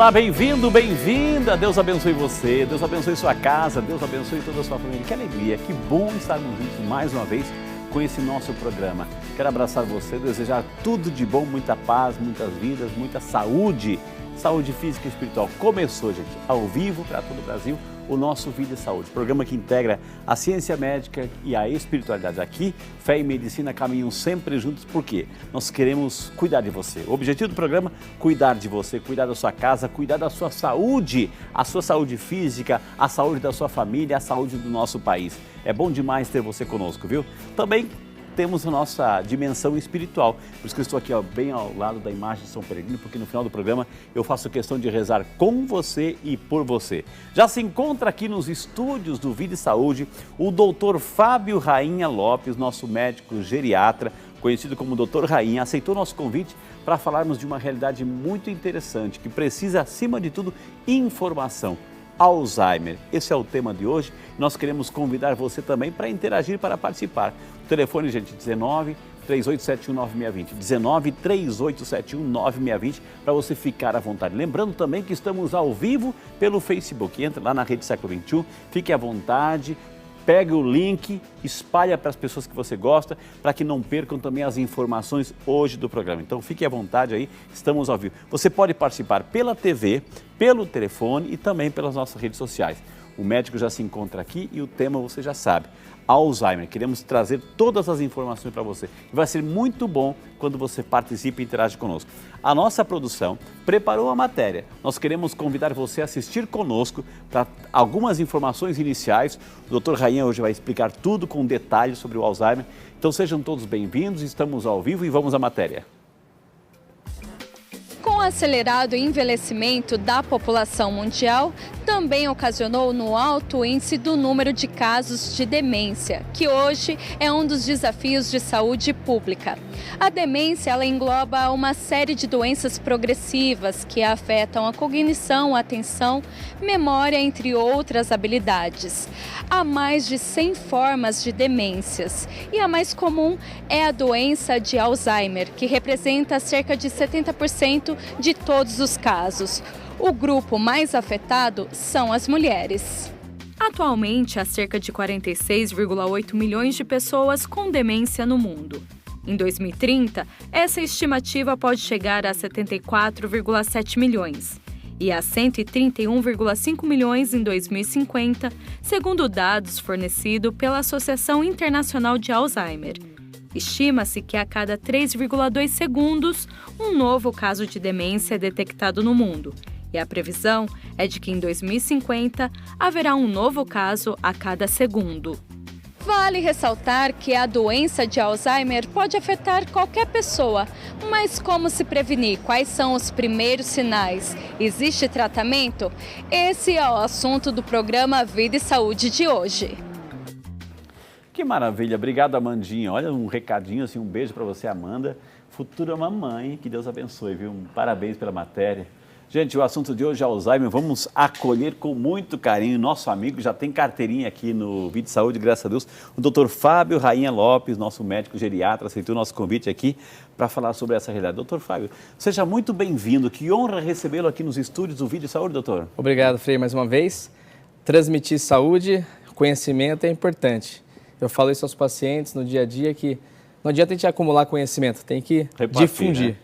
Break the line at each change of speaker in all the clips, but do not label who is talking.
Olá, bem-vindo, bem-vinda. Deus abençoe você, Deus abençoe sua casa, Deus abençoe toda a sua família. Que alegria, que bom estarmos juntos mais uma vez com esse nosso programa. Quero abraçar você, desejar tudo de bom, muita paz, muitas vidas, muita saúde, saúde física e espiritual. Começou, gente, ao vivo para todo o Brasil, o nosso Vida e Saúde, programa que integra a ciência médica e a espiritualidade. Aqui, fé e medicina caminham sempre juntos, porque nós queremos cuidar de você. O objetivo do programa, cuidar de você, cuidar da sua casa, cuidar da sua saúde, a sua saúde física, a saúde da sua família, a saúde do nosso país. É bom demais ter você conosco, viu? Também temos a nossa dimensão espiritual. Por isso que eu estou aqui bem ao lado da imagem de São Peregrino, porque no final do programa eu faço questão de rezar com você e por você. Já se encontra aqui nos estúdios do Vida e Saúde o doutor Fábio Rainha Lopes, nosso médico geriatra, conhecido como Doutor Rainha, aceitou nosso convite para falarmos de uma realidade muito interessante, que precisa, acima de tudo, informação. Alzheimer. Esse é o tema de hoje. Nós queremos convidar você também para interagir, para participar. O telefone, gente, 19 3871 9620. 19 3871 9620, para você ficar à vontade. Lembrando também que estamos ao vivo pelo Facebook. Entra lá na Rede Século XXI, fique à vontade. Pega o link, espalha para as pessoas que você gosta, para que não percam também as informações hoje do programa. Então fique à vontade aí, estamos ao vivo. Você pode participar pela TV, pelo telefone e também pelas nossas redes sociais. O médico já se encontra aqui e o tema você já sabe, Alzheimer. Queremos trazer todas as informações para você. Vai ser muito bom quando você participe e interage conosco. A nossa produção preparou a matéria. Nós queremos convidar você a assistir conosco para algumas informações iniciais. O Dr. Rainha hoje vai explicar tudo com detalhes sobre o Alzheimer. Então sejam todos bem-vindos, estamos ao vivo e vamos à matéria.
Com o acelerado envelhecimento da população mundial, também ocasionou no alto índice do número de casos de demência, que hoje é um dos desafios de saúde pública. A demência ela engloba uma série de doenças progressivas que afetam a cognição, a atenção, memória, entre outras habilidades. Há mais de 100 formas de demências e a mais comum é a doença de Alzheimer, que representa cerca de 70% de todos os casos. O grupo mais afetado são as mulheres. Atualmente, há cerca de 46,8 milhões de pessoas com demência no mundo. Em 2030, essa estimativa pode chegar a 74,7 milhões e a 131,5 milhões em 2050, segundo dados fornecidos pela Associação Internacional de Alzheimer. Estima-se que a cada 3,2 segundos, um novo caso de demência é detectado no mundo. E a previsão é de que em 2050 haverá um novo caso a cada segundo. Vale ressaltar que a doença de Alzheimer pode afetar qualquer pessoa, mas como se prevenir? Quais são os primeiros sinais? Existe tratamento? Esse é o assunto do programa Vida e Saúde de hoje.
Que maravilha, obrigado, Amandinha. Olha, um recadinho, assim, um beijo para você, Amanda, futura mamãe, que Deus abençoe, viu? Parabéns pela matéria. Gente, o assunto de hoje é Alzheimer. Vamos acolher com muito carinho nosso amigo, já tem carteirinha aqui no Vida e Saúde, graças a Deus, o doutor Fábio Rainha Lopes, nosso médico geriatra, aceitou o nosso convite aqui para falar sobre essa realidade. Doutor Fábio, seja muito bem-vindo, que honra recebê-lo aqui nos estúdios do Vida e Saúde, doutor.
Obrigado, Frei, mais uma vez. Transmitir saúde, conhecimento é importante. Eu falo isso aos pacientes no dia a dia, que não adianta a gente acumular conhecimento, tem que difundir.
Né?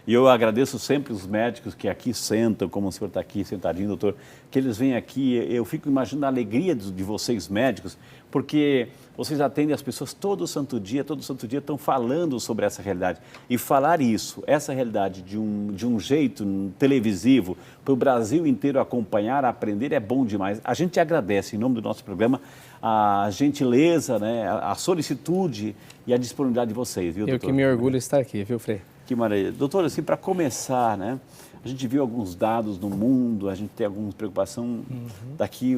E eu agradeço sempre os médicos que aqui sentam, como o senhor está aqui sentadinho, doutor, que eles vêm aqui. Eu fico imaginando a alegria de vocês médicos, porque vocês atendem as pessoas todo santo dia estão falando sobre essa realidade. E falar isso, essa realidade de um jeito televisivo, para o Brasil inteiro acompanhar, aprender, é bom demais. A gente agradece, em nome do nosso programa, a gentileza, né, a solicitude e a disponibilidade de vocês, viu, doutor?
Eu que me orgulho de estar aqui, viu, Frei?
Que maravilha. Doutor, assim, para começar, né, a gente viu alguns dados no mundo, a gente tem alguma preocupação daqui,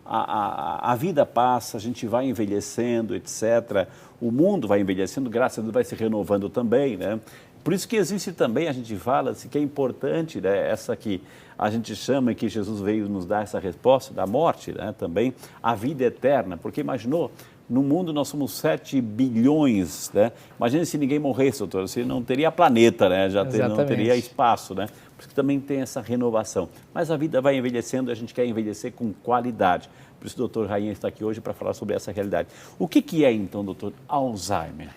a vida passa, a gente vai envelhecendo, etc. O mundo vai envelhecendo, graças a Deus vai se renovando também, né? Por isso que existe também, a gente fala assim, que é importante, né, essa que a gente chama, que Jesus veio nos dar essa resposta da morte, né, também, a vida eterna, porque imaginou, no mundo nós somos 7 bilhões, né? Imagina se ninguém morresse, doutor, você não teria planeta, né? Não teria espaço, né? por isso que também tem essa renovação. Mas a vida vai envelhecendo e a gente quer envelhecer com qualidade. Por isso o doutor Rainha está aqui hoje para falar sobre essa realidade. O que é então, doutor, Alzheimer?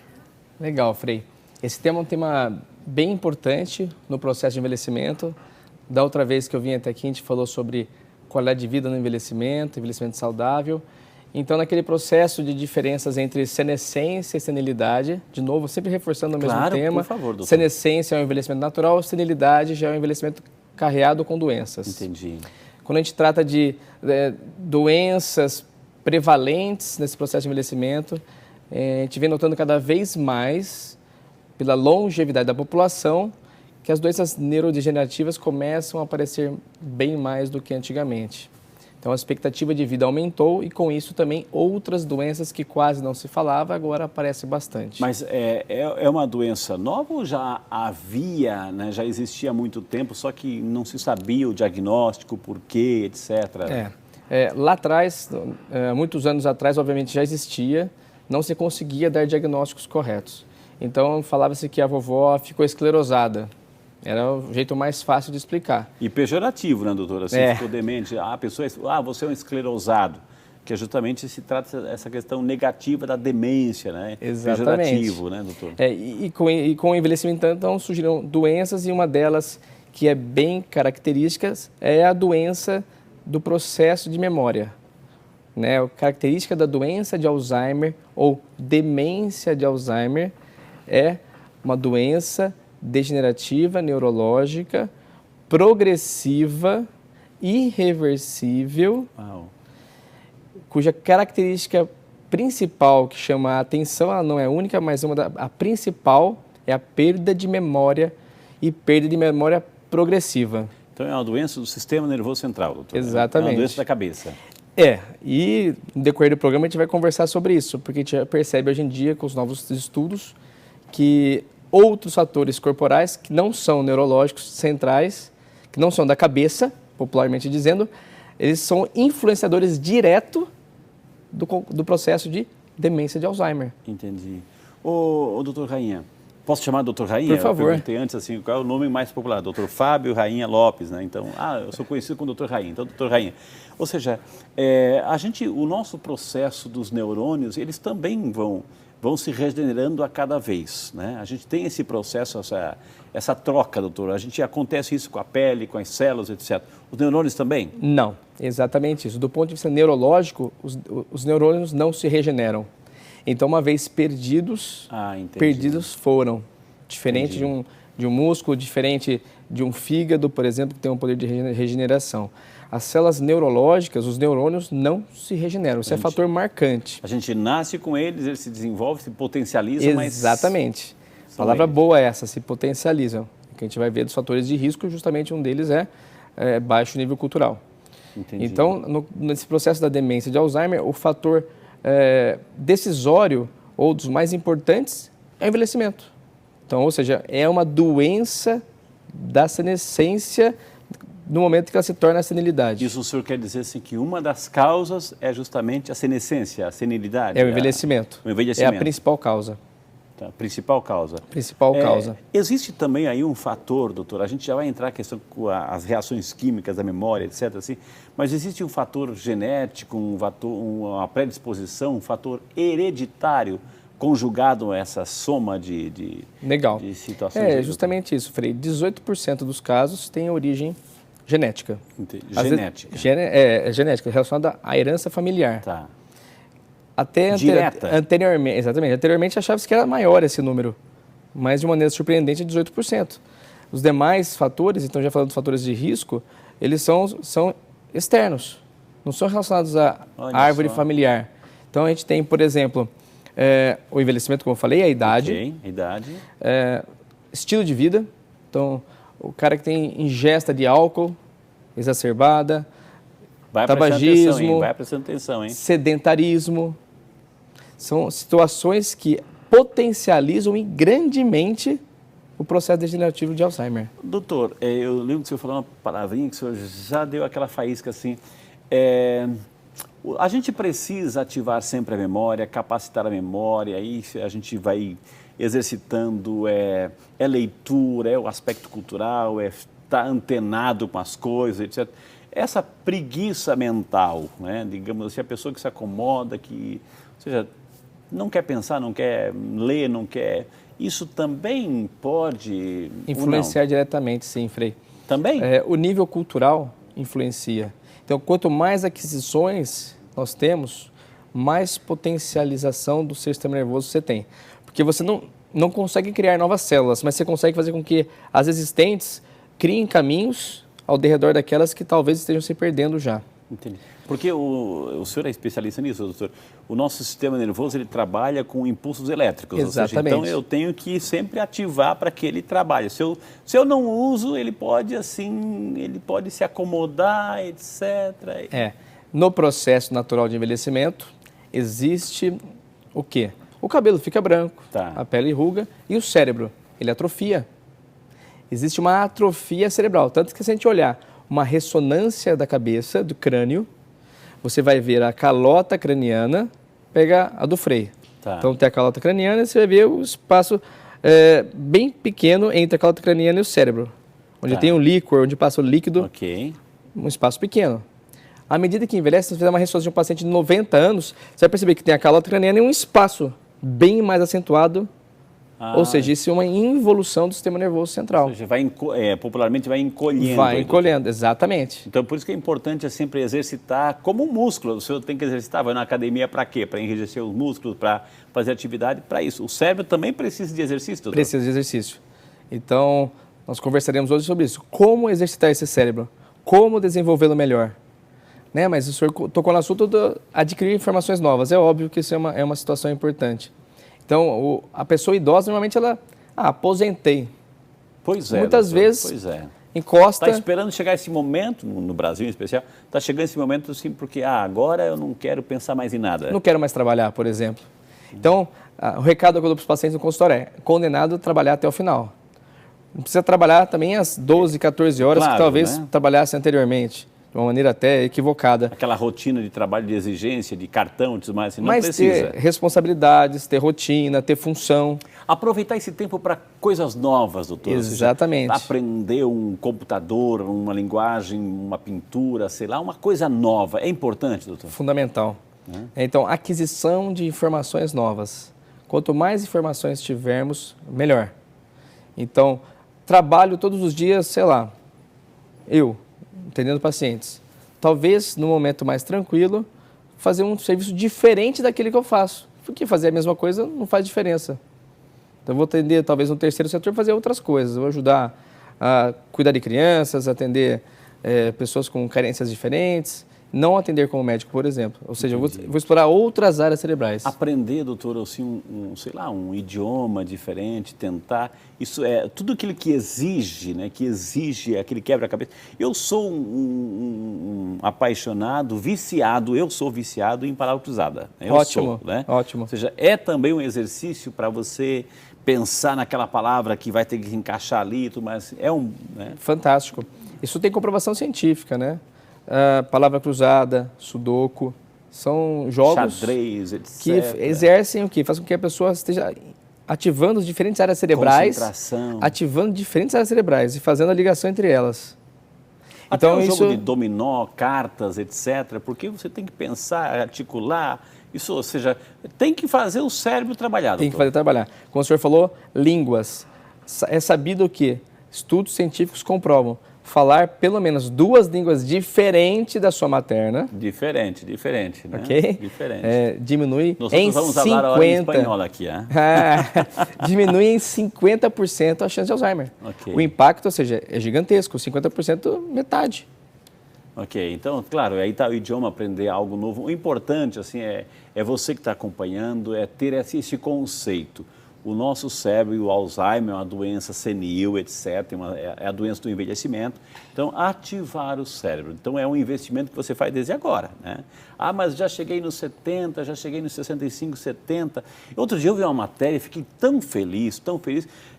Legal, Frei. Esse tema é um tema bem importante no processo de envelhecimento. Da outra vez que eu vim até aqui, a gente falou sobre qualidade de vida no envelhecimento saudável. Então, naquele processo de diferenças entre senescência e senilidade, de novo, sempre reforçando o mesmo tema.
Por favor, doutor.
Senescência é um envelhecimento natural, senilidade já é um envelhecimento carreado com doenças.
Entendi.
Quando a gente trata de doenças prevalentes nesse processo de envelhecimento, a gente vem notando cada vez mais, pela longevidade da população, que as doenças neurodegenerativas começam a aparecer bem mais do que antigamente. Então, a expectativa de vida aumentou e, com isso, também outras doenças que quase não se falava, agora aparecem bastante.
Mas é uma doença nova ou já havia, né, já existia há muito tempo, só que não se sabia o diagnóstico, o porquê, etc.?
Lá atrás, muitos anos atrás, obviamente já existia, não se conseguia dar diagnósticos corretos. Então, falava-se que a vovó ficou esclerosada. Era o jeito mais fácil de explicar.
E pejorativo, né, doutora? Assim, ficou demente. A pessoa, você é um esclerosado, que é justamente se trata dessa questão negativa da demência, né?
Exatamente.
Pejorativo, né, doutor?
E com o envelhecimento, então, surgiram doenças e uma delas que é bem característica é a doença do processo de memória. Né? A característica da doença de Alzheimer ou demência de Alzheimer é uma doença degenerativa, neurológica, progressiva, irreversível, cuja característica principal, que chama a atenção, ela não é única, mas a principal é a perda de memória e perda de memória progressiva.
Então é uma doença do sistema nervoso central, doutor?
Exatamente.
É uma doença da cabeça.
E no decorrer do programa a gente vai conversar sobre isso, porque a gente já percebe hoje em dia, com os novos estudos, que outros fatores corporais que não são neurológicos centrais, que não são da cabeça, popularmente dizendo, eles são influenciadores direto do processo de demência de Alzheimer.
Entendi. Ô doutor Rainha, posso chamar doutor Rainha?
Por favor.
Eu perguntei antes assim, qual é o nome mais popular? Doutor Fábio Rainha Lopes, né? Então, eu sou conhecido como doutor Rainha, então doutor Rainha. Ou seja, o nosso processo dos neurônios, eles também vão se regenerando a cada vez, né? A gente tem esse processo, essa troca, doutor. Acontece isso com a pele, com as células, etc. Os neurônios também?
Não, exatamente isso. Do ponto de vista neurológico, os neurônios não se regeneram. Então, uma vez perdidos, perdidos foram. Diferente de um músculo, diferente de um fígado, por exemplo, que tem um poder de regeneração. As células neurológicas, os neurônios, não se regeneram. Isso é fator marcante.
A gente nasce com eles se desenvolvem, se potencializam, mas...
Exatamente. Palavra boa é essa, se potencializam. O que a gente vai ver dos fatores de risco, justamente um deles é baixo nível cultural.
Entendi.
Então, nesse processo da demência de Alzheimer, o fator decisório, ou dos mais importantes, é o envelhecimento. Então, ou seja, é uma doença da senescência no momento que ela se torna a senilidade.
Isso o senhor quer dizer assim, que uma das causas é justamente a senescência, a senilidade?
É o envelhecimento.
O envelhecimento.
É a principal causa.
Tá, principal causa.
Principal causa.
Existe também aí um fator, doutor, a gente já vai entrar na questão com as reações químicas da memória, etc. Assim, mas existe um fator genético, uma predisposição, um fator hereditário conjugado a essa soma de situações?
É justamente isso, Frei. 18% dos casos têm origem genética.
Genética.
Genética, relacionada à herança familiar.
Tá.
Até
direta.
Anteriormente, exatamente. Anteriormente achava-se que era maior esse número, mas de maneira surpreendente é 18%. Os demais fatores, então já falando dos fatores de risco, eles são externos, não são relacionados à árvore familiar. Então a gente tem, por exemplo, o envelhecimento, como eu falei, a idade.
Ok, idade.
Estilo de vida. Então, o cara que tem ingesta de álcool exacerbada, tabagismo,
vai prestando atenção, hein?
sedentarismo. São situações que potencializam grandemente o processo degenerativo de Alzheimer.
Doutor, eu lembro que o senhor falou uma palavrinha que o senhor já deu aquela faísca assim. A gente precisa ativar sempre a memória, capacitar a memória, aí a gente vai exercitando, leitura, é o aspecto cultural, estar antenado com as coisas, etc. Essa preguiça mental, né? Digamos assim, a pessoa que se acomoda, que, ou seja, não quer pensar, não quer ler, não quer... Isso também pode...
Influenciar diretamente, sim, Frei.
Também?
O nível cultural influencia. Então, quanto mais aquisições nós temos, mais potencialização do seu sistema nervoso você tem. Porque você não consegue criar novas células, mas você consegue fazer com que as existentes criem caminhos ao redor daquelas que talvez estejam se perdendo já.
Entendi. Porque o senhor é especialista nisso, doutor. O nosso sistema nervoso, ele trabalha com impulsos elétricos.
Exatamente.
Ou seja, então eu tenho que sempre ativar para que ele trabalhe. Se eu não uso, ele pode se acomodar, etc.
No processo natural de envelhecimento, existe o quê? O cabelo fica branco, a pele enruga e o cérebro, ele atrofia. Existe uma atrofia cerebral, tanto que se a gente olhar uma ressonância da cabeça, do crânio, você vai ver a calota craniana, pega a do Frei. Então tem a calota craniana e você vai ver o espaço bem pequeno entre a calota craniana e o cérebro. Onde tem um líquor, onde passa o líquido, um espaço pequeno. À medida que envelhece, se você fizer uma ressonância de um paciente de 90 anos, você vai perceber que tem a calota craniana e um espaço bem mais acentuado. Ou seja, isso é uma involução do sistema nervoso central.
Ou seja, popularmente vai encolhendo.
Vai encolhendo, exatamente.
Então, por isso que é importante sempre exercitar como um músculo. O senhor tem que exercitar, vai na academia para quê? Para enrijecer os músculos, para fazer atividade, para isso. O cérebro também precisa de exercício, doutor?
Precisa de exercício. Então, nós conversaremos hoje sobre isso. Como exercitar esse cérebro? Como desenvolvê-lo melhor? Né? Mas o senhor tocou no assunto de adquirir informações novas. É óbvio que isso é uma situação importante. Então, a pessoa idosa, normalmente, ela... aposentei.
Pois é.
Muitas vezes, encosta...
Está esperando chegar esse momento, no Brasil em especial, está chegando esse momento assim, porque agora eu não quero pensar mais em nada.
Não quero mais trabalhar, por exemplo. Então, o recado que eu dou para os pacientes no consultório é condenado a trabalhar até o final. Não precisa trabalhar também às 12, 14 horas, que talvez trabalhasse anteriormente. De uma maneira até equivocada.
Aquela rotina de trabalho, de exigência, de cartão e tudo mais, assim, não
mas
precisa.
Ter responsabilidades, ter rotina, ter função.
Aproveitar esse tempo para coisas novas, doutor.
Exatamente.
Ou seja, aprender um computador, uma linguagem, uma pintura, sei lá, uma coisa nova. É importante, doutor?
Fundamental. Então, aquisição de informações novas. Quanto mais informações tivermos, melhor. Então, trabalho todos os dias, sei lá, atendendo pacientes. Talvez, no momento mais tranquilo, fazer um serviço diferente daquele que eu faço. Porque fazer a mesma coisa não faz diferença. Então, eu vou atender, talvez, no terceiro setor, fazer outras coisas. Eu vou ajudar a cuidar de crianças, atender pessoas com carências diferentes. Não atender como médico, por exemplo. Ou seja, eu vou explorar outras áreas cerebrais.
Aprender, doutor, assim, sei lá, um idioma diferente, tentar. Isso é tudo aquilo que exige, né? Que exige aquele quebra-cabeça. Eu sou um apaixonado, viciado, em palavra cruzada.
Ótimo,
né?
Ótimo.
Ou seja, é também um exercício para você pensar naquela palavra que vai ter que encaixar ali e tudo mais. Né?
Fantástico. Isso tem comprovação científica, né? Palavra cruzada, sudoku, são jogos
xadrez, etc.
que exercem o quê? Faz com que a pessoa esteja ativando diferentes áreas cerebrais, ativando diferentes áreas cerebrais e fazendo a ligação entre elas.
Até então, jogo de dominó, cartas, etc., porque você tem que pensar, articular, isso, ou seja, tem que fazer o cérebro trabalhar.
Tem que fazer trabalhar. Como o senhor falou, línguas. É sabido o quê? Estudos científicos comprovam. Falar pelo menos 2 línguas diferentes da sua materna.
Diferente, né?
Ok?
Diferente.
Diminui
Nós
em
vamos
50%.
falar a hora em espanhol aqui,
diminui em 50% a chance de Alzheimer.
Okay.
O impacto, ou seja, é gigantesco. 50%, metade.
Ok, então, claro, aí está o idioma, aprender algo novo. O importante, assim, é você que está acompanhando, é ter esse conceito. O nosso cérebro e o Alzheimer é uma doença senil, etc., é a doença do envelhecimento. Então, ativar o cérebro. Então, é um investimento que você faz desde agora, né? Mas já cheguei nos 70, já cheguei nos 65, 70. Outro dia eu vi uma matéria e fiquei tão feliz,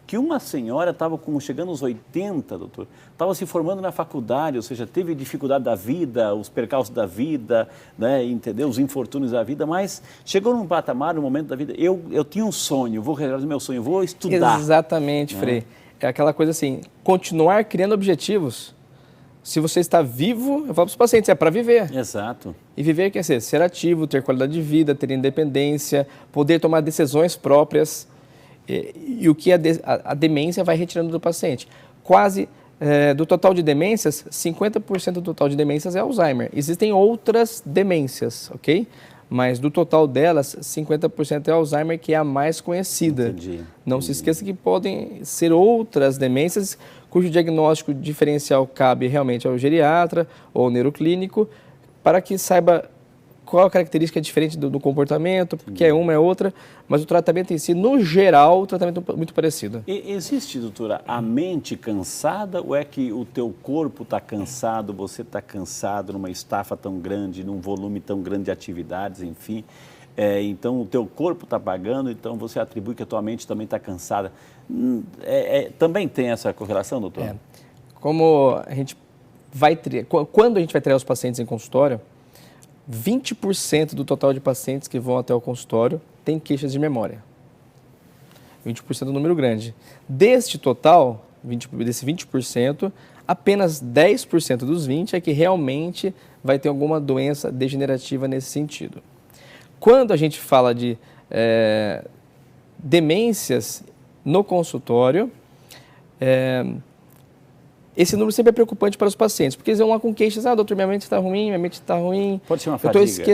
que uma senhora estava chegando aos 80, doutor, estava se formando na faculdade, ou seja, teve dificuldade da vida, os percalços da vida, né, entendeu? Os infortúnios da vida, mas chegou num patamar, num momento da vida, eu tinha um sonho, vou realizar o meu sonho, vou estudar.
Exatamente, Frei. é aquela coisa assim, continuar criando objetivos. Se você está vivo, eu falo para os pacientes, é para viver.
Exato.
E viver quer dizer ser ativo, ter qualidade de vida, ter independência, poder tomar decisões próprias. E o que a demência vai retirando do paciente. Quase, do total de demências, 50% do total de demências é Alzheimer. Existem outras demências, ok? Mas do total delas, 50% é Alzheimer, que é a mais conhecida.
Entendi.
Não se esqueça que podem ser outras demências cujo diagnóstico diferencial cabe realmente ao geriatra ou ao neuroclínico, para que saiba qual a característica diferente do comportamento, porque é uma, é outra, mas o tratamento em si, no geral, o tratamento é muito parecido.
E existe, doutora, a mente cansada ou é que o teu corpo está cansado, você está cansado numa estafa tão grande, num volume tão grande de atividades, enfim, então o teu corpo está pagando, então você atribui que a tua mente também está cansada. Também tem essa correlação, doutor?
Como a gente quando a gente vai treinar os pacientes em consultório, 20% do total de pacientes que vão até o consultório tem queixas de memória. 20% é um número grande. Deste total, desse 20%, apenas 10% dos 20% é que realmente vai ter alguma doença degenerativa nesse sentido. Quando a gente fala de demências no consultório, esse número sempre é preocupante para os pacientes, porque eles vão lá com queixas, doutor, minha mente está ruim,
Pode ser uma fadiga.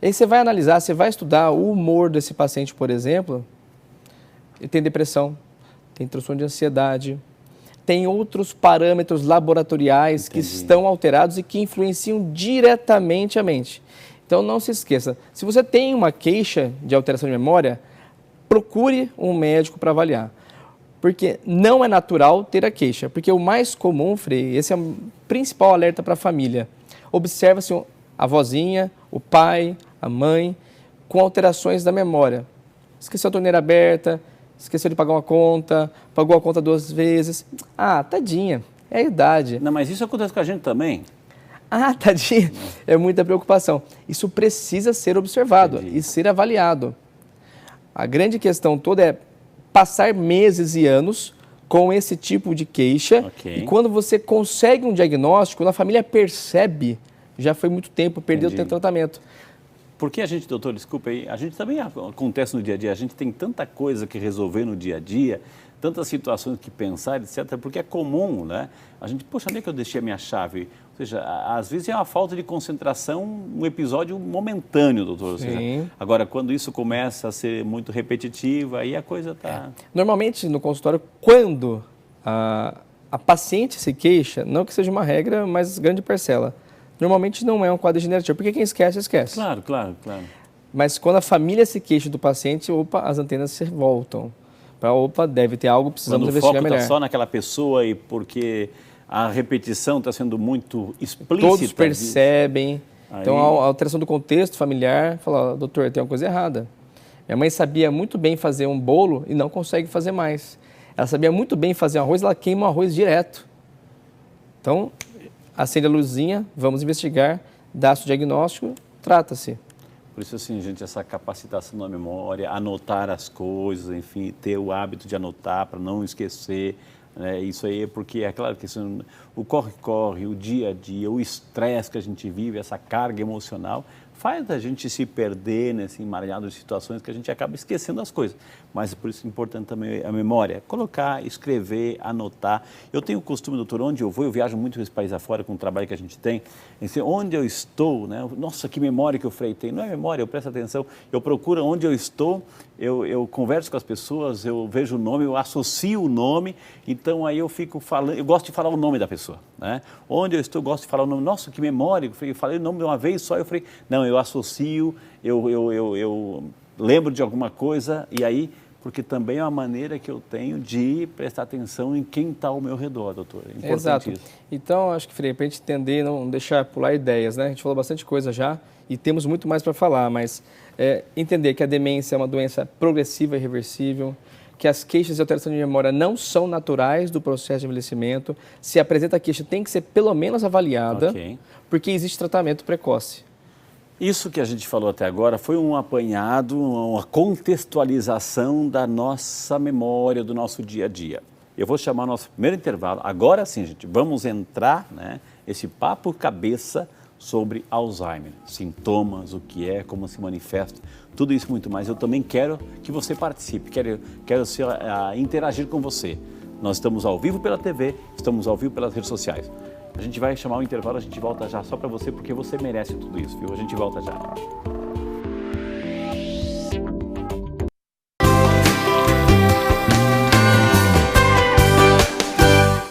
Aí você vai analisar, você vai estudar o humor desse paciente, por exemplo, ele tem depressão, tem transtorno de ansiedade, tem outros parâmetros laboratoriais que estão alterados e que influenciam diretamente a mente. Então não se esqueça, se você tem uma queixa de alteração de memória, procure um médico para avaliar. Porque não é natural ter a queixa. Porque o mais comum, Frei, esse é o principal alerta para a família. Observa-se a vozinha, o pai, a mãe, com alterações da memória. Esqueceu a torneira aberta, esqueceu de pagar uma conta, pagou a conta 2 vezes. Tadinha, é a idade.
Não, mas isso acontece com a gente também.
Tadinha, é muita preocupação. Isso precisa ser observado e ser avaliado. A grande questão toda é passar meses e anos com esse tipo de queixa, e quando você consegue um diagnóstico, quando a família percebe, já foi muito tempo, perdeu o tempo de tratamento.
Porque a gente, doutor, desculpa aí, a gente também acontece no dia a dia, a gente tem tanta coisa que resolver no dia a dia, tantas situações que pensar, etc., porque é comum, né? A gente, poxa, onde é que eu deixei a minha chave? Ou seja, às vezes é uma falta de concentração, um episódio momentâneo, doutor. Ou seja, agora, quando isso começa a ser muito repetitivo, aí a coisa está...
Normalmente, no consultório, quando a paciente se queixa, não que seja uma regra, mas grande parcela, normalmente não é um quadro degenerativo, porque quem esquece, esquece.
Claro.
Mas quando a família se queixa do paciente, as antenas se voltam. Deve ter algo, precisamos investigar melhor.
Quando o foco está só naquela pessoa e porque a repetição está sendo muito explícita.
Todos percebem. Então, a alteração do contexto familiar, fala, doutor, tem uma coisa errada. Minha mãe sabia muito bem fazer um bolo e não consegue fazer mais. Ela sabia muito bem fazer arroz, ela queima o arroz direto. Então, acende a luzinha, vamos investigar, dá-se o diagnóstico, trata-se.
Por isso, assim, gente, essa capacitação da memória, anotar as coisas, enfim, ter o hábito de anotar para não esquecer, né? Isso aí é porque, é claro que o corre-corre, o dia a dia, o estresse que a gente vive, essa carga emocional, faz a gente se perder nesse emaranhado de situações que a gente acaba esquecendo as coisas. Mas por isso é importante também a memória, colocar, escrever, anotar. Eu tenho o costume, doutor, onde eu vou, eu viajo muito esse país afora com o trabalho que a gente tem, onde eu estou, né? Nossa, que memória que eu freitei. Não é memória, eu presto atenção, eu procuro onde eu estou, eu converso com as pessoas, eu vejo o nome, eu associo o nome, então aí eu fico falando, eu gosto de falar o nome da pessoa, né? Onde eu estou, eu gosto de falar o nome. Nossa, que memória, eu falei o nome de uma vez só, eu falei, não, eu associo, eu lembro de alguma coisa e aí, porque também é uma maneira que eu tenho de prestar atenção em quem está ao meu redor, doutor. É importante.
Exato.
Isso.
Então, acho que, Frei, para a gente entender, não deixar pular ideias, né? A gente falou bastante coisa já e temos muito mais para falar, mas entender que a demência é uma doença progressiva e irreversível, que as queixas de alteração de memória não são naturais do processo de envelhecimento. Se apresenta a queixa, tem que ser pelo menos avaliada, porque existe tratamento precoce.
Isso que a gente falou até agora foi um apanhado, uma contextualização da nossa memória, do nosso dia a dia. Eu vou chamar o nosso primeiro intervalo. Agora sim, gente, vamos entrar, né, esse papo cabeça sobre Alzheimer. Sintomas, o que é, como se manifesta, tudo isso e muito mais. Eu também quero que você participe, quero interagir com você. Nós estamos ao vivo pela TV, estamos ao vivo pelas redes sociais. A gente vai chamar o intervalo, a gente volta já só para você, porque você merece tudo isso, viu? A gente volta já.